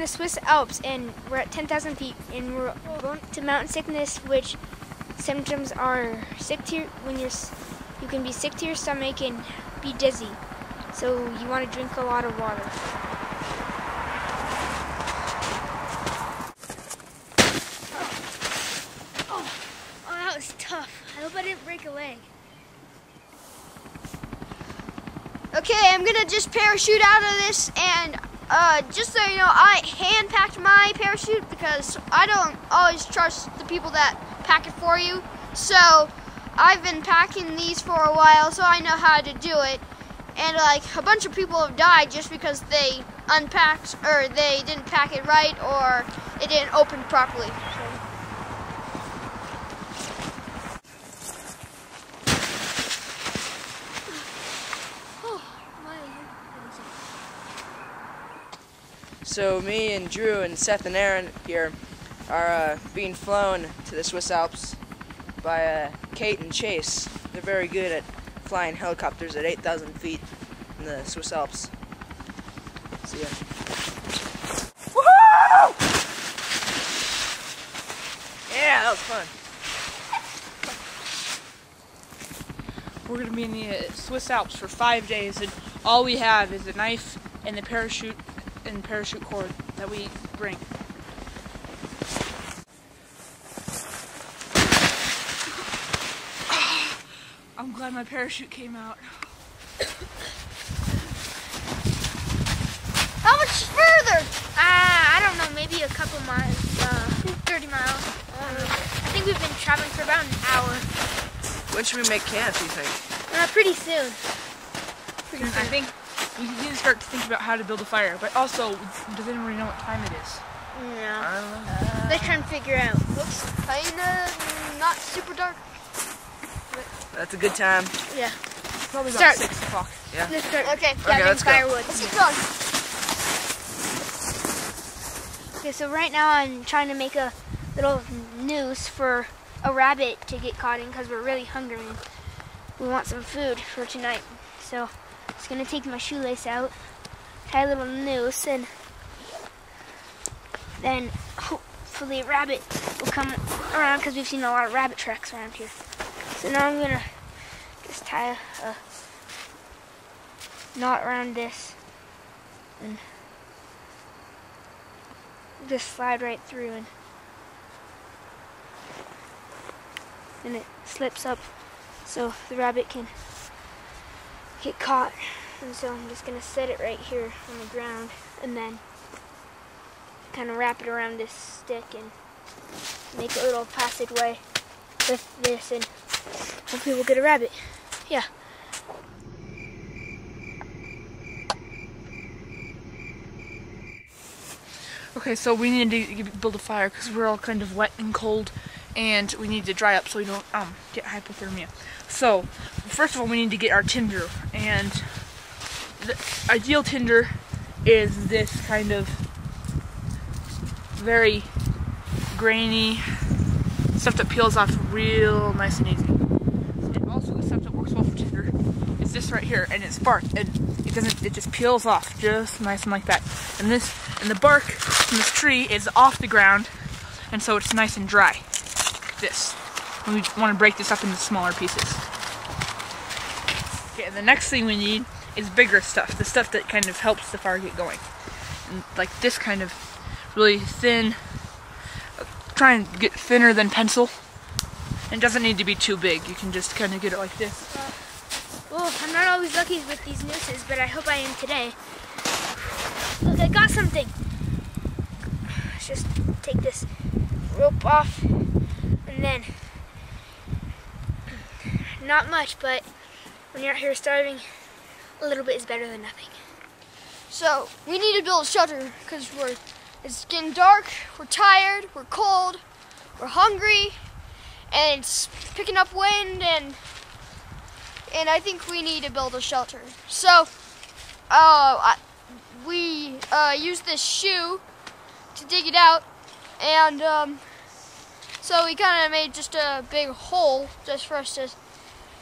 the Swiss Alps, and we're at 10,000 feet, and we're going to mountain sickness, which symptoms are you can be sick to your stomach and be dizzy. So you want to drink a lot of water. Oh, that was tough. I hope I didn't break a leg. Okay, I'm gonna just parachute out of this, and just so you know, I hand-packed my parachute because I don't always trust the people that pack it for you. So I've been packing these for a while, so I know how to do it. And like a bunch of people have died just because they unpacked, or they didn't pack it right, or it didn't open properly. So me and Drew and Seth and Aaron here are being flown to the Swiss Alps by Kate and Chase. They're very good at flying helicopters at 8,000 feet in the Swiss Alps. See ya. Woohoo! Yeah, that was fun. We're going to be in the Swiss Alps for 5 days, and all we have is a knife and the parachute cord that we bring. I'm glad my parachute came out. How much further? I don't know, maybe a couple miles, 30 miles. I think we've been traveling for about an hour. When should we make camp, do you think? Pretty soon. I think we need to start to think about how to build a fire, but also, does anybody know what time it is? Yeah. I don't know. Let's try and figure out. Looks kinda not super dark. That's a good time. Yeah. Probably about Start. 6 o'clock. Yeah. Let's start Okay, gathering let's go. firewood. Let's keep going. Okay, so right now I'm trying to make a little noose for a rabbit to get caught in because we're really hungry and we want some food for tonight. So I'm just gonna take my shoelace out, tie a little noose, and then hopefully a rabbit will come around because we've seen a lot of rabbit tracks around here. So now I'm gonna just tie a knot around this and just slide right through, and then it slips up so the rabbit can get caught. And so I'm just gonna set it right here on the ground and then kind of wrap it around this stick and make a little passageway with this, and hopefully we'll get a rabbit. Yeah. Okay, so we need to build a fire because we're all kind of wet and cold, and we need to dry up so we don't get hypothermia. So, first of all, we need to get our tinder, and the ideal tinder is this kind of very grainy stuff that peels off real nice and easy. And also the stuff that works well for tinder is this right here, and it's bark, and it just peels off just nice and like that. And the bark from this tree is off the ground, and so it's nice and dry. Like this. And we want to break this up into smaller pieces. Okay, and the next thing we need is bigger stuff, the stuff that kind of helps the fire get going. And like this kind of really thin, try and get thinner than pencil. It doesn't need to be too big, you can just kind of get it like this. Well, I'm not always lucky with these nooses, but I hope I am today. Look, I got something. Let's just take this rope off, and then, not much, but when you're out here starving, a little bit is better than nothing. So we need to build a shelter because it's getting dark, we're tired, we're cold, we're hungry, and it's picking up wind, and I think we need to build a shelter. So we use this shoe to dig it out, and so we kind of made just a big hole just for us to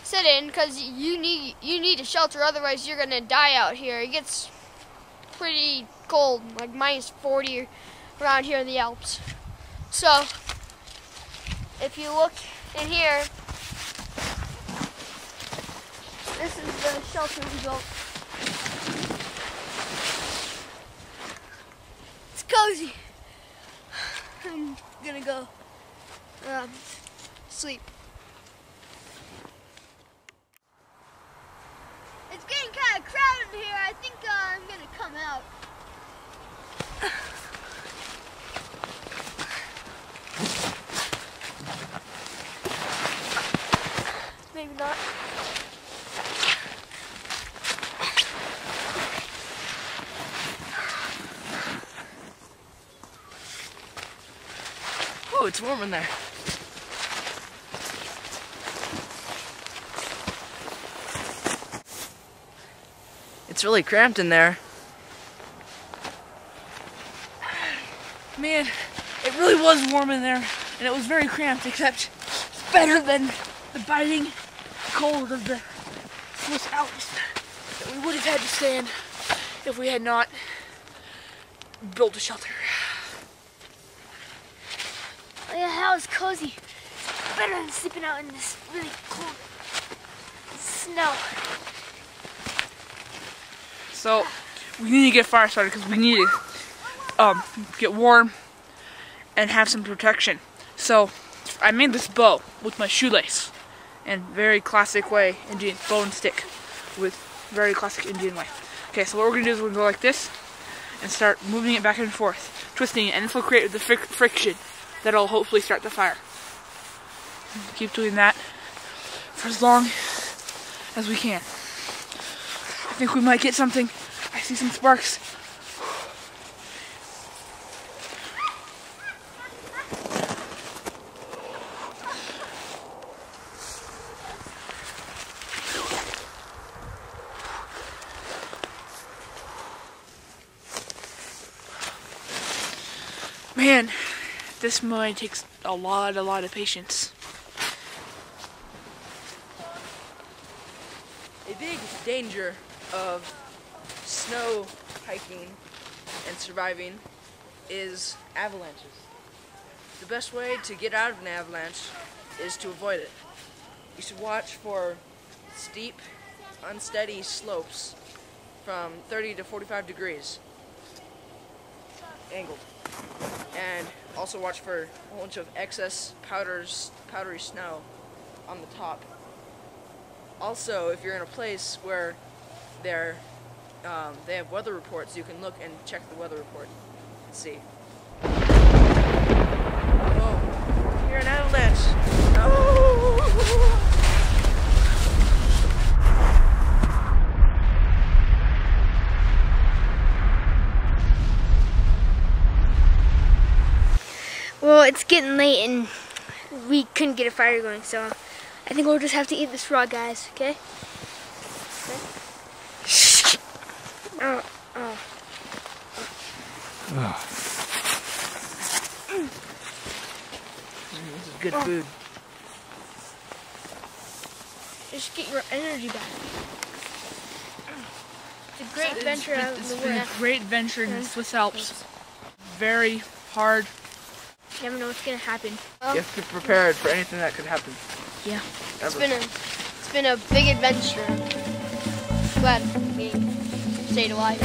sit in, because you need a shelter, otherwise you're gonna die out here. It gets pretty cold, like -40 around here in the Alps. So if you look in here, this is the shelter we built. It's cozy. I'm gonna go sleep. It's getting kind of crowded in here. I think I'm gonna come out. Maybe not. Oh, it's warm in there. It's really cramped in there. Man, it really was warm in there, and it was very cramped, except it's better than the biting cold of the Swiss Alps that we would have had to stand if we had not built a shelter. Oh yeah, that was cozy. It's better than sleeping out in this really cold snow. So we need to get a fire started because we need to get warm and have some protection. So I made this bow with my shoelace and very classic way Indian bow and stick with very classic Indian way. Okay, so what we're gonna do is we're gonna go like this and start moving it back and forth, twisting it, and this will create the friction that'll hopefully start the fire. Keep doing that for as long as we can. I think we might get something. I see some sparks. Man, this might take a lot of patience. A big danger of snow hiking and surviving is avalanches. The best way to get out of an avalanche is to avoid it. You should watch for steep, unsteady slopes from 30 to 45 degrees angled. And also watch for a whole bunch of excess powdery snow on the top. Also, if you're in a place where they have weather reports, you can look and check the weather report and see. Oh, you're an avalanche. No! Well, it's getting late and we couldn't get a fire going, so I think we'll just have to eat this raw, guys, okay? Oh. This is good food. Just get your energy back. It's a great venture out in the It's been woods. a great venture in the Swiss Alps. Very hard. You never know what's gonna happen. You have to be prepared for anything that could happen. Yeah. It's been a big adventure. Glad we stayed alive.